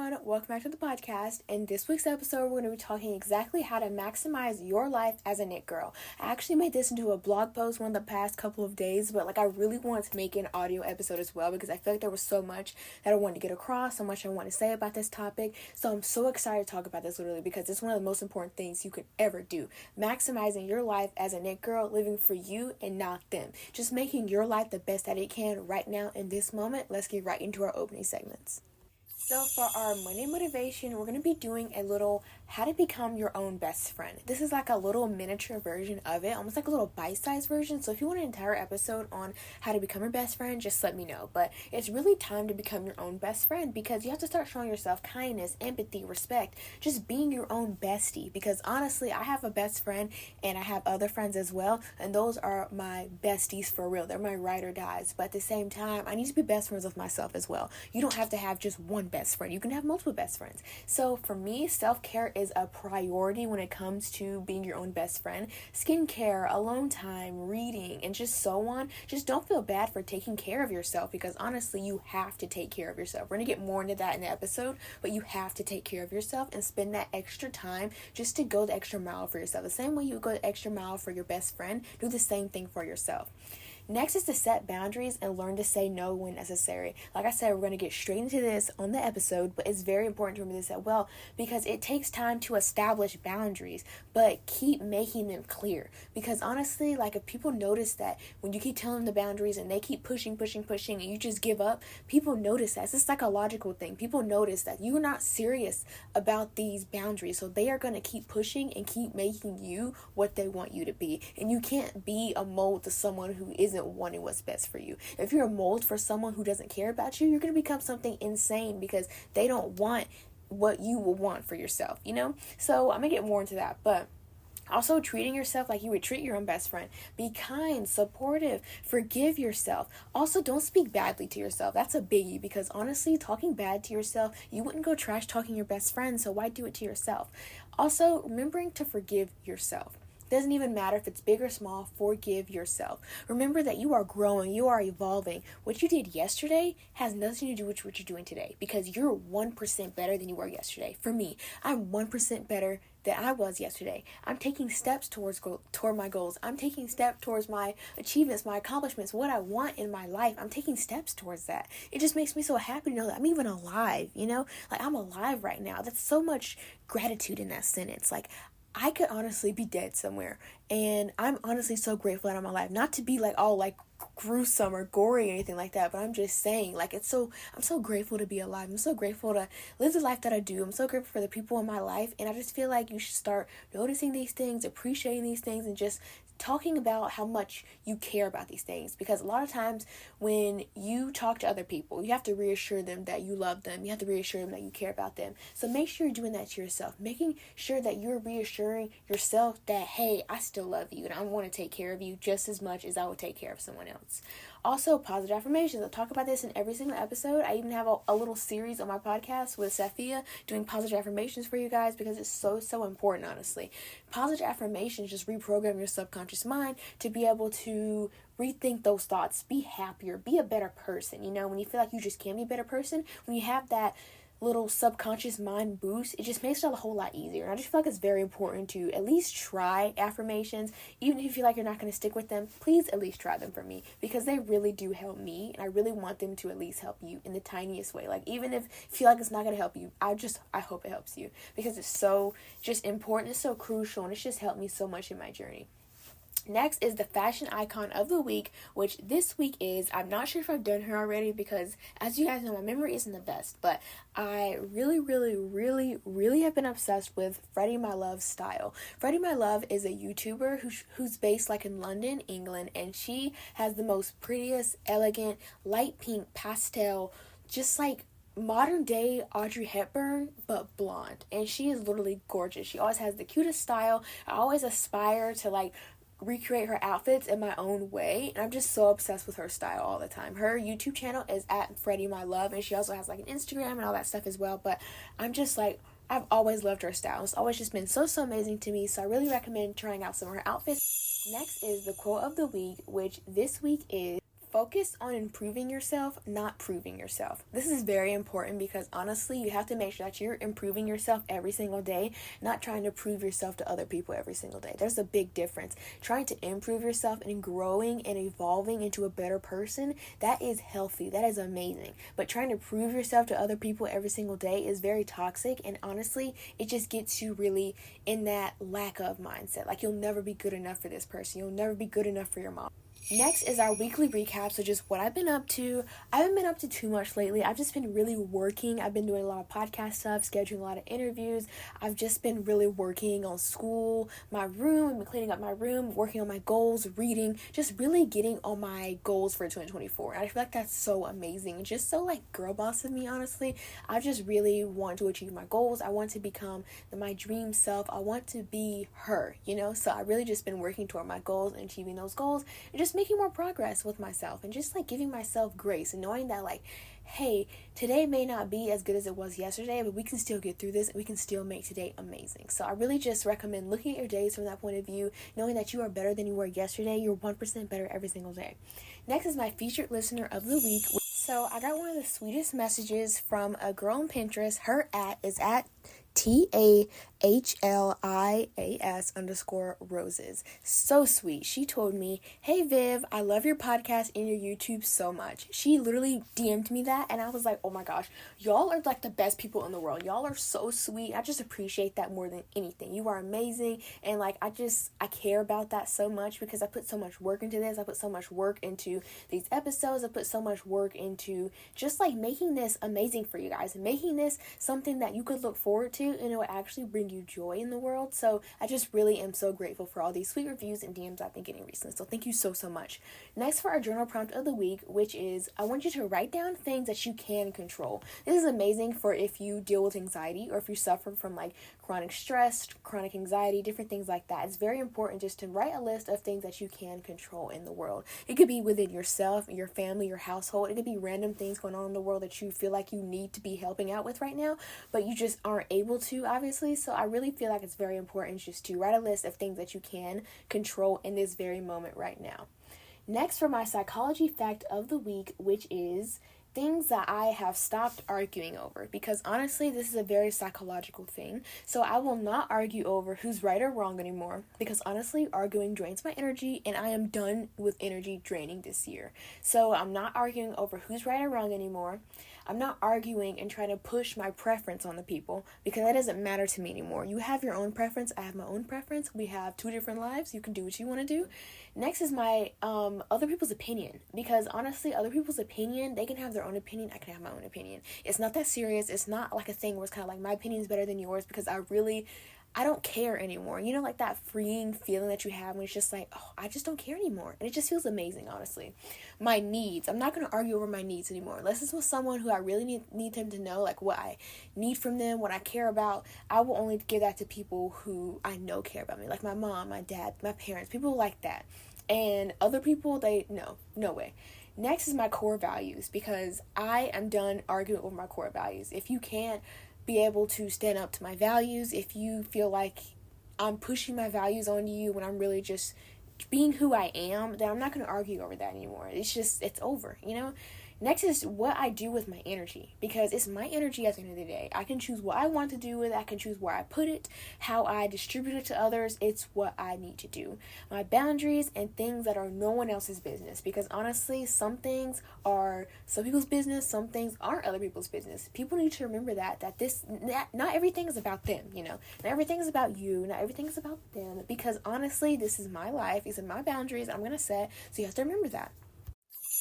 everyone, welcome back to the podcast. In this week's episode, we're going to be talking exactly how to maximize your life as a knit girl. I actually made this into a blog post one of the past couple of days, but I really wanted to make an audio episode as well because I feel like there was so much that I wanted to get across, so much I want to say about this topic. So I'm so excited to talk about this literally because it's one of the most important things you could ever do. Maximizing your life as a knit girl, living for you and not them. Just making your life the best that it can right now in this moment. Let's get right into our opening segments. So for our Monday motivation, we're going to be doing a little how to become your own best friend. This is like a little miniature version of it, almost like a little bite-sized version. So if you want an entire episode on how to become your best friend, just let me know. But it's really time to become your own best friend because you have to start showing yourself kindness, empathy, respect, just being your own bestie. Because honestly, I have a best friend and I have other friends as well. And those are my besties for real. They're my ride or dies. But at the same time, I need to be best friends with myself as well. You don't have to have just one best friend. You can have multiple best friends. So for me, self-care is a priority when it comes to being your own best friend. Skincare, alone time, reading, and just so on. Just don't feel bad for taking care of yourself because honestly, you have to take care of yourself. We're going to get more into that in the episode, but you have to take care of yourself and spend that extra time just to go the extra mile for yourself. The same way you go the extra mile for your best friend, do the same thing for yourself. Next is to set boundaries and learn to say no when necessary. Like I said, we're going to get straight into this on the episode, but it's very important to remember this as well because it takes time to establish boundaries, but keep making them clear. Because honestly, if people notice that when you keep telling them the boundaries and they keep pushing, and you just give up, people notice that. It's a psychological thing. People notice that you're not serious about these boundaries, so they are going to keep pushing and keep making you what they want you to be. And you can't be a mold to someone who isn't wanting what's best for you. If you're a mold for someone who doesn't care about you, you're going to become something insane because they don't want what you will want for yourself, So I'm going to get more into that, but also treating yourself like you would treat your own best friend. Be kind, supportive, forgive yourself. Also, don't speak badly to yourself. That's a biggie because honestly, talking bad to yourself, you wouldn't go trash talking your best friend, so why do it to yourself? Also, remembering to forgive yourself. Doesn't even matter if it's big or small, forgive yourself. Remember that you are growing, you are evolving. What you did yesterday has nothing to do with what you're doing today because you're 1% better than you were yesterday. For me, I'm 1% better than I was yesterday. I'm taking steps toward my goals. I'm taking steps towards my achievements, my accomplishments, what I want in my life. I'm taking steps towards that. It just makes me so happy to know that I'm even alive, I'm alive right now. That's so much gratitude in that sentence. I could honestly be dead somewhere, and I'm honestly so grateful that I'm alive. Not to be all gruesome or gory or anything like that, but I'm just saying, I'm so grateful to be alive. I'm so grateful to live the life that I do. I'm so grateful for the people in my life, and I just feel like you should start noticing these things, appreciating these things, and just talking about how much you care about these things. Because a lot of times when you talk to other people, you have to reassure them that you love them. You have to reassure them that you care about them. So make sure you're doing that to yourself, making sure that you're reassuring yourself that, hey, I still love you and I want to take care of you just as much as I would take care of someone else. Also, positive affirmations. I talk about this in every single episode. I even have a little series on my podcast with Safia doing positive affirmations for you guys because it's so important, honestly. Positive affirmations just reprogram your subconscious mind to be able to rethink those thoughts, be happier, be a better person. When you feel like you just can be a better person, when you have that little subconscious mind boost, it just makes it a whole lot easier. And I just feel like it's very important to at least try affirmations. Even if you feel like you're not going to stick with them, please at least try them for me because they really do help me, and I really want them to at least help you in the tiniest way. Even if you feel like it's not going to help you, I hope it helps you because it's so just important, it's so crucial, and it's just helped me so much in my journey. Next is the fashion icon of the week, which this week is, I'm not sure if I've done her already because, as you guys know, my memory isn't the best, but I really have been obsessed with Freddie My Love's style. Freddie My Love is a YouTuber who's based in London, England, and she has the most prettiest, elegant, light pink pastel, just modern day Audrey Hepburn, but blonde. And she is literally gorgeous. She always has the cutest style. I always aspire to recreate her outfits in my own way, and I'm just so obsessed with her style all the time. Her YouTube channel is at Freddie My Love, and she also has an Instagram and all that stuff as well, but I'm just I've always loved her style. It's always just been so amazing to me, so I really recommend trying out some of her outfits. Next is the quote of the week, which this week is, focus on improving yourself, not proving yourself. This is very important because honestly, you have to make sure that you're improving yourself every single day, not trying to prove yourself to other people every single day. There's a big difference. Trying to improve yourself and growing and evolving into a better person, that is healthy. That is amazing. But trying to prove yourself to other people every single day is very toxic, and honestly, it just gets you really in that lack of mindset. Like, you'll never be good enough for this person. You'll never be good enough for your mom. Next is our weekly recap, so just what I've been up to. I haven't been up to too much lately. I've just been really working. I've been doing a lot of podcast stuff, scheduling a lot of interviews. I've just been really working on school, my room. I've been cleaning up my room, working on my goals, reading, just really getting on my goals for 2024. And I feel like that's so amazing. It's just so, like, girl boss of me, honestly. I just really want to achieve my goals. I want to become my dream self. I want to be her, So I really just been working toward my goals and achieving those goals, and just making more progress with myself, and just like giving myself grace and knowing that, like, hey, today may not be as good as it was yesterday, but we can still get through this and we can still make today amazing. So I really just recommend looking at your days from that point of view, knowing that you are better than you were yesterday. You're 1% better every single day. Next is my featured listener of the week. So I got one of the sweetest messages from a girl on Pinterest. Her is at TAHLIAS_roses. So sweet. She told me, "Hey Viv, I love your podcast and your YouTube so much." She literally DM'd me that, and I was like, oh my gosh, y'all are like the best people in the world. Y'all are so sweet. I just appreciate that more than anything. You are amazing, and like I care about that so much because I put so much work into this. I put so much work into these episodes. I put so much work into just like making this amazing for you guys and making this something that you could look forward to, and it will actually bring you joy in the world. So I just really am so grateful for all these sweet reviews and DMs I've been getting recently. So thank you so much. Next, for our journal prompt of the week, which is, I want you to write down things that you can control. This is amazing for if you deal with anxiety or if you suffer from like chronic stress, chronic anxiety, different things like that. It's very important just to write a list of things that you can control in the world. It could be within yourself, your family, your household. It could be random things going on in the world that you feel like you need to be helping out with right now, but you just aren't able to, obviously. So I really feel like it's very important just to write a list of things that you can control in this very moment right now. Next, for my psychology fact of the week, which is things that I have stopped arguing over, because honestly, this is a very psychological thing. So I will not argue over who's right or wrong anymore, because honestly, arguing drains my energy, and I am done with energy draining this year. So I'm not arguing over who's right or wrong anymore. I'm not arguing and trying to push my preference on the people, because that doesn't matter to me anymore. You have your own preference. I have my own preference. We have two different lives. You can do what you want to do. Next is my other people's opinion, because honestly, other people's opinion, they can have their own opinion. I can have my own opinion. It's not that serious. It's not like a thing where it's kind of like my opinion is better than yours, because I don't care anymore. Like that freeing feeling that you have when it's just like, oh, I just don't care anymore. And it just feels amazing, honestly. My needs. I'm not going to argue over my needs anymore. Unless it's with someone who I really need them to know, like, what I need from them, what I care about. I will only give that to people who I know care about me. Like my mom, my dad, my parents, people like that. And other people, no way. Next is my core values, because I am done arguing over my core values. If you can't be able to stand up to my values, if you feel like I'm pushing my values on you when I'm really just being who I am, then I'm not going to argue over that anymore. It's over, Next is what I do with my energy, because it's my energy at the end of the day. I can choose what I want to do with it. I can choose where I put it, how I distribute it to others. It's what I need to do. My boundaries and things that are no one else's business, because honestly, some things are some people's business, some things aren't other people's business. People need to remember that not everything is about them, Not everything is about you, not everything is about them, because honestly, this is my life, these are my boundaries I'm going to set, so you have to remember that.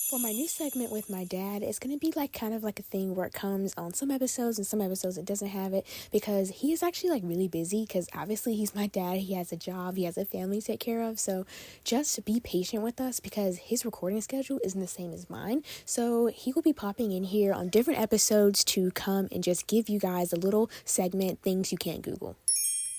For my new segment with my dad, it's going to be like kind of like a thing where it comes on some episodes and some episodes it doesn't have it, because he is actually like really busy, because obviously he's my dad. He has a job, he has a family to take care of. So just be patient with us, because his recording schedule isn't the same as mine. So he will be popping in here on different episodes to come and just give you guys a little segment, things you can't Google.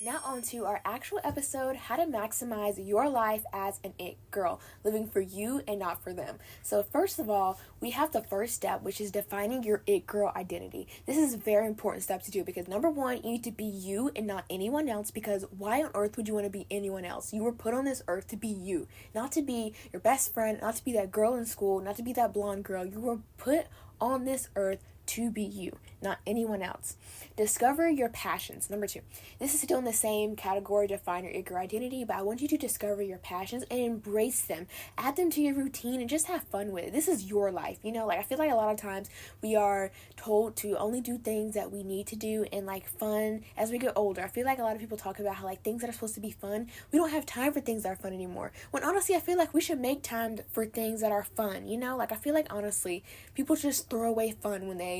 Now on to our actual episode, how to maximize your life as an it girl, living for you and not for them. So first of all, we have the first step, which is defining your it girl identity. This is a very important step to do because number one, you need to be you and not anyone else, because why on earth would you want to be anyone else? You were put on this earth to be you, not to be your best friend, not to be that girl in school, not to be that blonde girl. You were put on this earth to be you, not anyone else. Discover your passions. Number two, this is still in the same category, define your it girl identity, but I want you to discover your passions and embrace them. Add them to your routine and just have fun with it. This is your life. I feel like a lot of times we are told to only do things that we need to do and fun as we get older. I feel like a lot of people talk about how things that are supposed to be fun, we don't have time for things that are fun anymore. When honestly, I feel like we should make time for things that are fun, I feel like honestly, people just throw away fun when they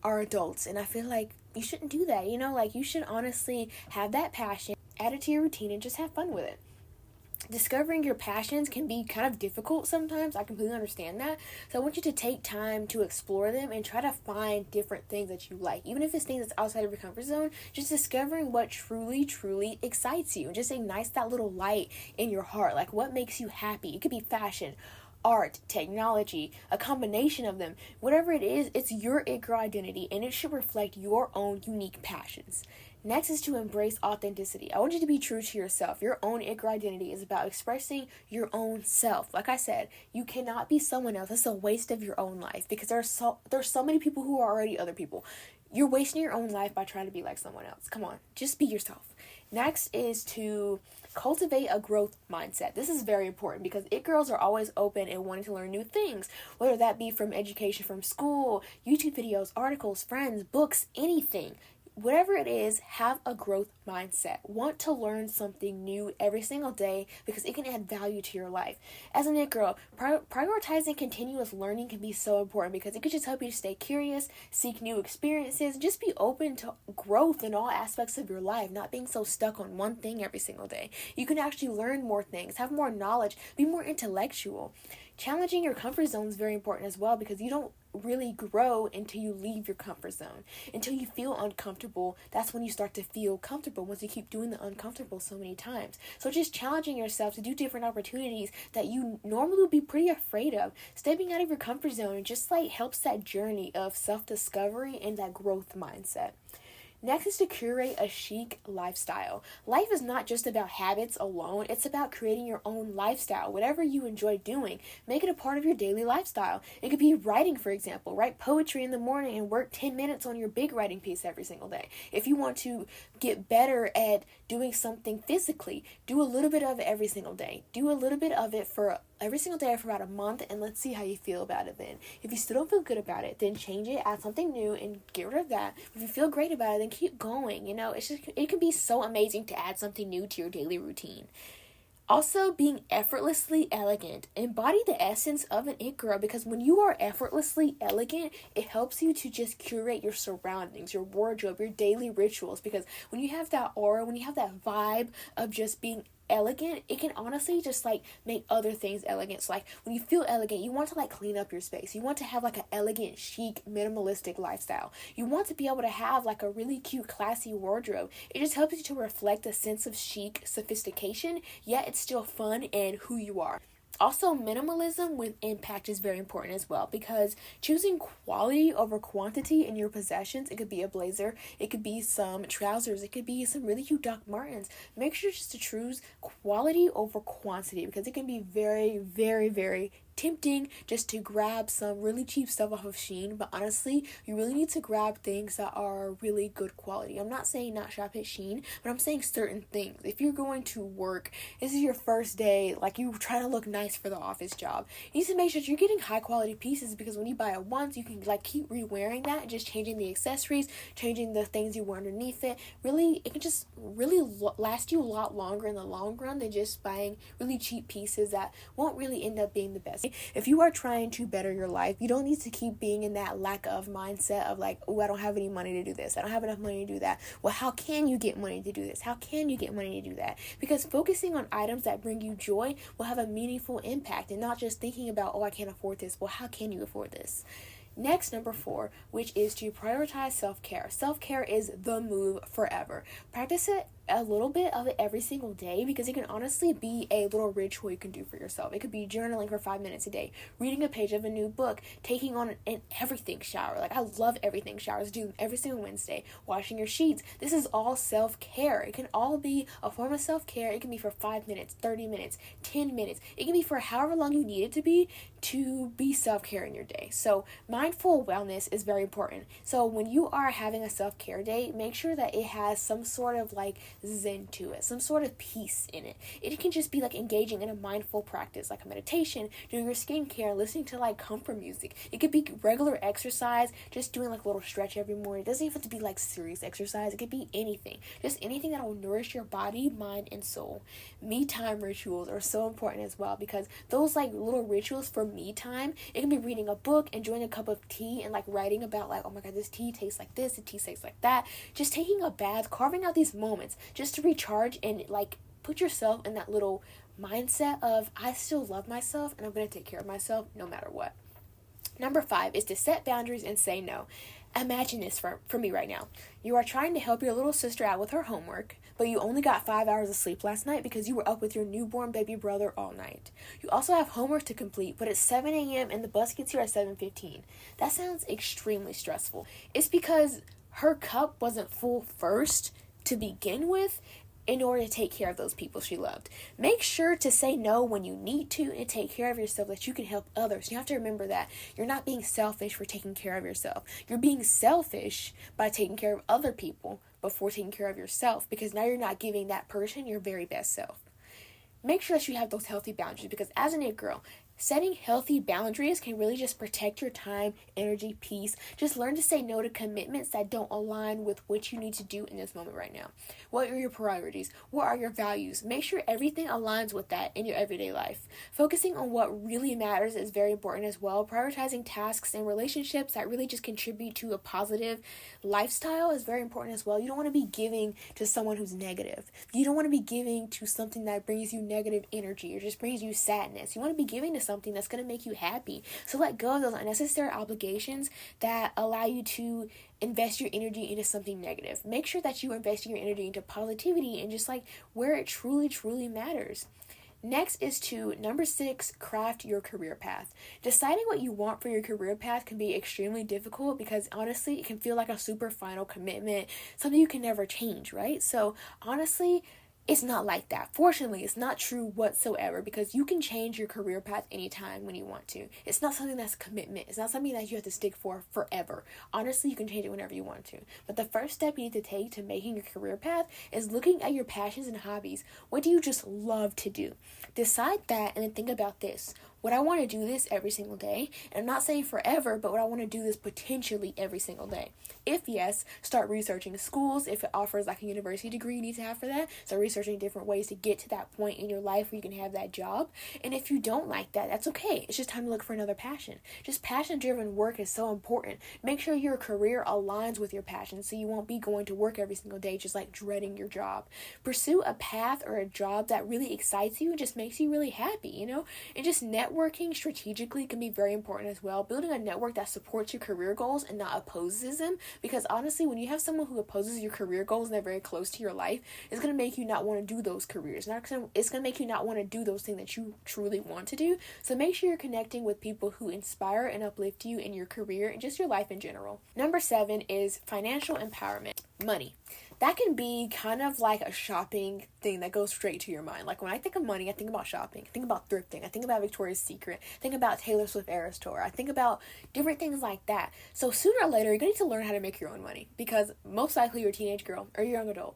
are adults, and I feel like you shouldn't do that. You should honestly have that passion, add it to your routine, and just have fun with it. Discovering your passions can be kind of difficult sometimes. I completely understand that. So I want you to take time to explore them and try to find different things that you like. Even if it's things that's outside of your comfort zone, just discovering what truly, truly excites you. Just ignites that little light in your heart. What makes you happy. It could be fashion, art, technology, a combination of them. Whatever it is, it's your it girl identity, and it should reflect your own unique passions. Next is to embrace authenticity. I want you to be true to yourself. Your own it girl identity is about expressing your own self. Like I said, you cannot be someone else. It's a waste of your own life because there's so many people who are already other people. You're wasting your own life by trying to be like someone else. Come on, just be yourself. Next is to cultivate a growth mindset. This is very important because it girls are always open and wanting to learn new things, whether that be from education from school, YouTube videos, articles, friends, books, anything. Whatever it is, have a growth mindset. Want to learn something new every single day because it can add value to your life. As an it girl, prioritizing continuous learning can be so important because it could just help you to stay curious, seek new experiences, just be open to growth in all aspects of your life, not being so stuck on one thing every single day. You can actually learn more things, have more knowledge, be more intellectual. Challenging your comfort zone is very important as well because you don't really grow until you leave your comfort zone. Until you feel uncomfortable, that's when you start to feel comfortable, once you keep doing the uncomfortable so many times. So just challenging yourself to do different opportunities that you normally would be pretty afraid of. Stepping out of your comfort zone just helps that journey of self-discovery and that growth mindset. Next is to curate a chic lifestyle. Life is not just about habits alone, it's about creating your own lifestyle. Whatever you enjoy doing, make it a part of your daily lifestyle. It could be writing, for example. Write poetry in the morning and work 10 minutes on your big writing piece every single day. If you want to get better at doing something physically, do a little bit of it every single day. Do a little bit of it for every single day for about a month, and let's see how you feel about it then. If you still don't feel good about it, then change it, add something new, and get rid of that. If you feel great about it, then keep going. It can be so amazing to add something new to your daily routine. Also, being effortlessly elegant. Embody the essence of an it girl, because when you are effortlessly elegant, it helps you to just curate your surroundings, your wardrobe, your daily rituals, because when you have that aura, when you have that vibe of just being elegant, it can honestly just make other things elegant. So when you feel elegant, you want to clean up your space. You want to have an elegant, chic, minimalistic lifestyle. You want to be able to have a really cute, classy wardrobe. It just helps you to reflect a sense of chic sophistication, yet it's still fun and who you are. Also, minimalism with impact is very important as well, because choosing quality over quantity in your possessions, it could be a blazer, it could be some trousers, it could be some really cute Doc Martens. Make sure just to choose quality over quantity, because it can be very, very, very tempting just to grab some really cheap stuff off of Shein, but honestly, you really need to grab things that are really good quality. I'm not saying not shop at Shein, but I'm saying certain things. If you're going to work, this is your first day, you're trying to look nice for the office job, you need to make sure that you're getting high quality pieces, because when you buy it once, you can keep re-wearing that and just changing the accessories, changing the things you wear underneath it. Really, it can just really last you a lot longer in the long run than just buying really cheap pieces that won't really end up being the best. If you are trying to better your life, you don't need to keep being in that lack of mindset of oh, I don't have any money to do this, I don't have enough money to do that. Well, how can you get money to do this? How can you get money to do that? Because focusing on items that bring you joy will have a meaningful impact, and not just thinking about, oh, I can't afford this. Well, how can you afford this? Next, number 4, which is to prioritize self-care. Self-care is the move forever. Practice it a little bit of it every single day, because it can honestly be a little ritual you can do for yourself. It could be journaling for 5 minutes a day, reading a page of a new book, taking on an everything shower. Like, I love everything showers, do them every single Wednesday, washing your sheets. This is all self-care. It can all be a form of self-care. It can be for 5 minutes, 30 minutes, 10 minutes. It can be for however long you need it to be self-care in your day. So mindful wellness is very important. So when you are having a self-care day, make sure that it has some sort of like zen to it, some sort of peace in it. It can just be like engaging in a mindful practice, like a meditation, doing your skincare, listening to like comfort music. It could be regular exercise, just doing like a little stretch every morning. It doesn't even have to be like serious exercise. It could be anything, just anything that will nourish your body, mind, and soul. Me time rituals are so important as well, because those like little rituals for me time, it can be reading a book, enjoying a cup of tea, and like writing about like, oh my god, this tea tastes like this, the tea tastes like that. Just taking a bath, carving out these moments just to recharge and like put yourself in that little mindset of, I still love myself and I'm going to take care of myself no matter what. Number 5 is to set boundaries and say no. Imagine this for me right now. You are trying to help your little sister out with her homework, but you only got 5 hours of sleep last night because you were up with your newborn baby brother all night. You also have homework to complete, but it's 7 a.m. and the bus gets here at 7:15. That sounds extremely stressful. It's because her cup wasn't full first to begin with, in order to take care of those people she loved. Make sure to say no when you need to and take care of yourself, that you can help others. You have to remember that you're not being selfish for taking care of yourself. You're being selfish by taking care of other people before taking care of yourself, because now you're not giving that person your very best self. Make sure that you have those healthy boundaries, because as an it girl, setting healthy boundaries can really just protect your time, energy, peace. Just learn to say no to commitments that don't align with what you need to do in this moment right now. What are your priorities? What are your values? Make sure everything aligns with that in your everyday life. Focusing on what really matters is very important as well. Prioritizing tasks and relationships that really just contribute to a positive lifestyle is very important as well. You don't want to be giving to someone who's negative. You don't want to be giving to something that brings you negative energy or just brings you sadness. You want to be giving to something that's going to make you happy. So let go of those unnecessary obligations that allow you to invest your energy into something negative. Make sure that you are investing your energy into positivity and just like where it truly, truly matters. Next is to number 6, craft your career path. Deciding what you want for your career path can be extremely difficult, because honestly, it can feel like a super final commitment, something you can never change, right? So honestly, it's not like that. Fortunately, it's not true whatsoever, because you can change your career path anytime when you want to. It's not something that's a commitment. It's not something that you have to stick for forever. Honestly, you can change it whenever you want to. But the first step you need to take to making your career path is looking at your passions and hobbies. What do you just love to do? Decide that and then think about this. Would I want to do this every single day? And I'm not saying forever, but would I want to do this potentially every single day? If yes, start researching schools. If it offers like a university degree you need to have for that, start researching different ways to get to that point in your life where you can have that job. And if you don't like that, that's okay. It's just time to look for another passion. Just passion-driven work is so important. Make sure your career aligns with your passion, so you won't be going to work every single day just like dreading your job. Pursue a path or a job that really excites you and just makes you really happy, and just networking strategically can be very important as well. Building a network that supports your career goals and not opposes them, because honestly, when you have someone who opposes your career goals and they're very close to your life, it's going to make you not want to do those careers. It's going to make you not want to do those things that you truly want to do. So make sure you're connecting with people who inspire and uplift you in your career and just your life in general. Number 7 is financial empowerment. Money. That can be kind of like a shopping thing that goes straight to your mind. Like when I think of money, I think about shopping. I think about thrifting. I think about Victoria's Secret. I think about Taylor Swift Eras Tour. I think about different things like that. So sooner or later, you're going to need to learn how to make your own money, because most likely you're a teenage girl or you're a young adult,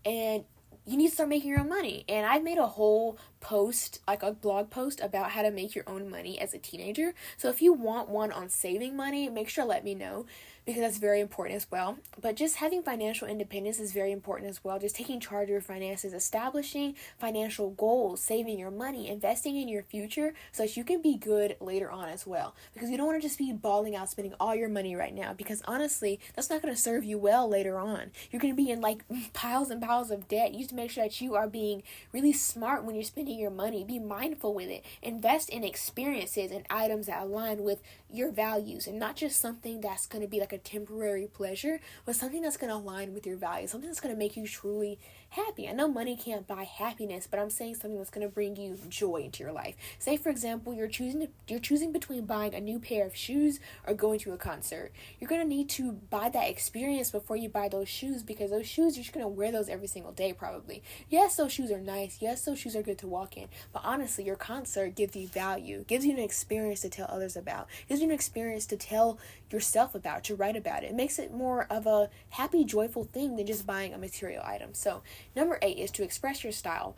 and you need to start making your own money. And I've made a whole post, like a blog post, about how to make your own money as a teenager. So if you want one on saving money, make sure to let me know, because that's very important as well. But just having financial independence is very important as well. Just taking charge of your finances, establishing financial goals, saving your money, investing in your future so that you can be good later on as well. Because you don't want to just be balling out, spending all your money right now, because honestly, that's not going to serve you well later on. You're going to be in like piles and piles of debt. You need to make sure that you are being really smart when you're spending your money. Be mindful with it. Invest in experiences and items that align with your values, and not just something that's going to be like a a temporary pleasure, but something that's going to align with your values, something that's going to make you truly happy. I know money can't buy happiness, but I'm saying something that's going to bring you joy into your life. Say, for example, you're choosing between buying a new pair of shoes or going to a concert. You're going to need to buy that experience before you buy those shoes, because those shoes, you're just going to wear those every single day probably. Yes, those shoes are nice. Yes, those shoes are good to walk in. But honestly, your concert gives you value, gives you an experience to tell others about, gives you an experience to tell yourself about, to write about it. It makes it more of a happy, joyful thing than just buying a material item. So number 8 is to express your style.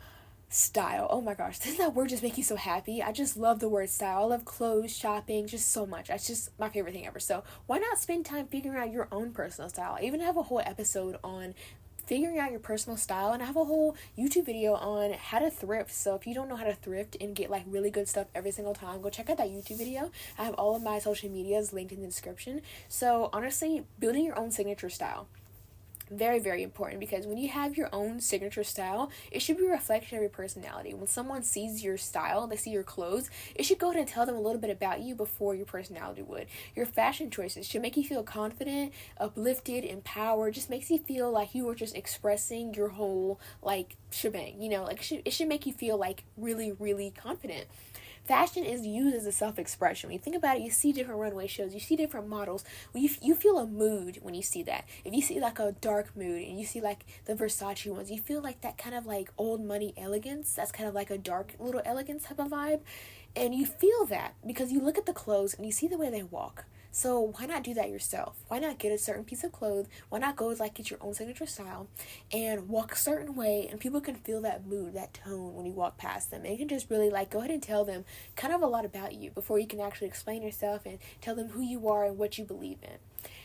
Style. Oh my gosh, doesn't that word just make you so happy? I just love the word style. I love clothes, shopping, just so much. That's just my favorite thing ever. So why not spend time figuring out your own personal style? I even have a whole episode on figuring out your personal style, and I have a whole YouTube video on how to thrift. So if you don't know how to thrift and get like really good stuff every single time, go check out that YouTube video. I have all of my social medias linked in the description. So honestly, building your own signature style, very, very important, because when you have your own signature style, it should be a reflection of your personality. When someone sees your style, they see your clothes, it should go ahead and tell them a little bit about you before your personality would. Your fashion choices should make you feel confident, uplifted, empowered, just makes you feel like you were just expressing your whole like shebang, like it should make you feel like really, really confident. Fashion is used as a self-expression. When you think about it, you see different runway shows, you see different models. You feel a mood when you see that. If you see like a dark mood and you see like the Versace ones, you feel like that kind of like old money elegance. That's kind of like a dark little elegance type of vibe. And you feel that because you look at the clothes and you see the way they walk. So why not do that yourself? Why not get a certain piece of clothes? Why not go like get your own signature style and walk a certain way, and people can feel that mood, that tone when you walk past them. And you can just really like go ahead and tell them kind of a lot about you before you can actually explain yourself and tell them who you are and what you believe in.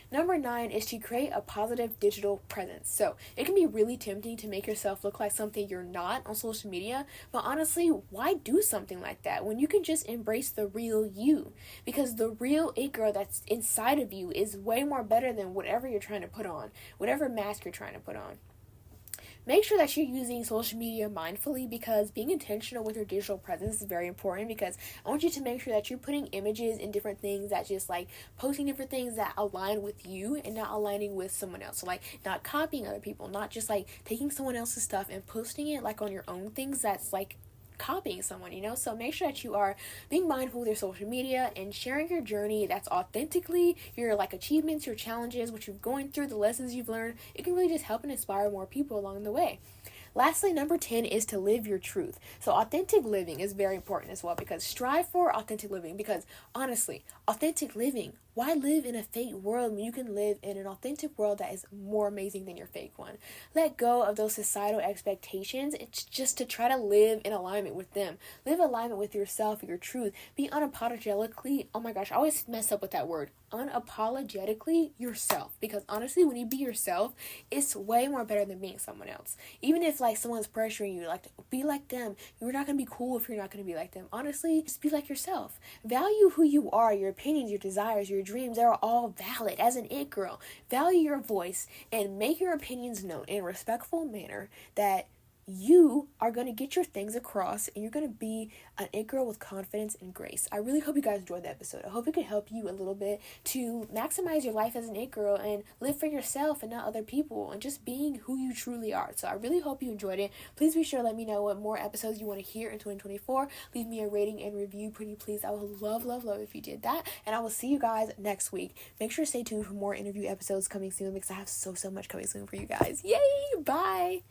Number 9 is to create a positive digital presence. So it can be really tempting to make yourself look like something you're not on social media, but honestly, why do something like that when you can just embrace the real you? Because the real it girl that's inside of you is way more better than whatever you're trying to put on, whatever mask you're trying to put on. Make sure that you're using social media mindfully, because being intentional with your digital presence is very important, because I want you to make sure that you're putting images and different things that just like posting different things that align with you and not aligning with someone else. So like not copying other people, not just like taking someone else's stuff and posting it like on your own things that's like copying someone, So make sure that you are being mindful with your social media and sharing your journey that's authentically your like achievements, your challenges, what you're going through, the lessons you've learned. It can really just help and inspire more people along the way. Lastly, number 10 is to live your truth. So authentic living is very important as well, because strive for authentic living, because honestly, authentic living, why live in a fake world when you can live in an authentic world that is more amazing than your fake one? Let go of those societal expectations. It's just to try to live in alignment with them. Live in alignment with yourself, your truth. Be unapologetically, oh my gosh, I always mess up with that word, unapologetically yourself. Because honestly, when you be yourself, it's way more better than being someone else. Even if like someone's pressuring you, like be like them. You're not going to be cool if you're not going to be like them. Honestly, just be like yourself. Value who you are, your opinions, your desires, your dreams. They're all valid. As an it girl, value your voice and make your opinions known in a respectful manner, that you are going to get your things across and you're going to be an it girl with confidence and grace. I really hope you guys enjoyed the episode. I hope it could help you a little bit to maximize your life as an it girl and live for yourself and not other people, and just being who you truly are. So I really hope you enjoyed it. Please be sure to let me know what more episodes you want to hear in 2024. Leave me a rating and review, pretty please. I would love if you did that. And I will see you guys next week. Make sure to stay tuned for more interview episodes coming soon, because I have so much coming soon for you guys. Yay! Bye!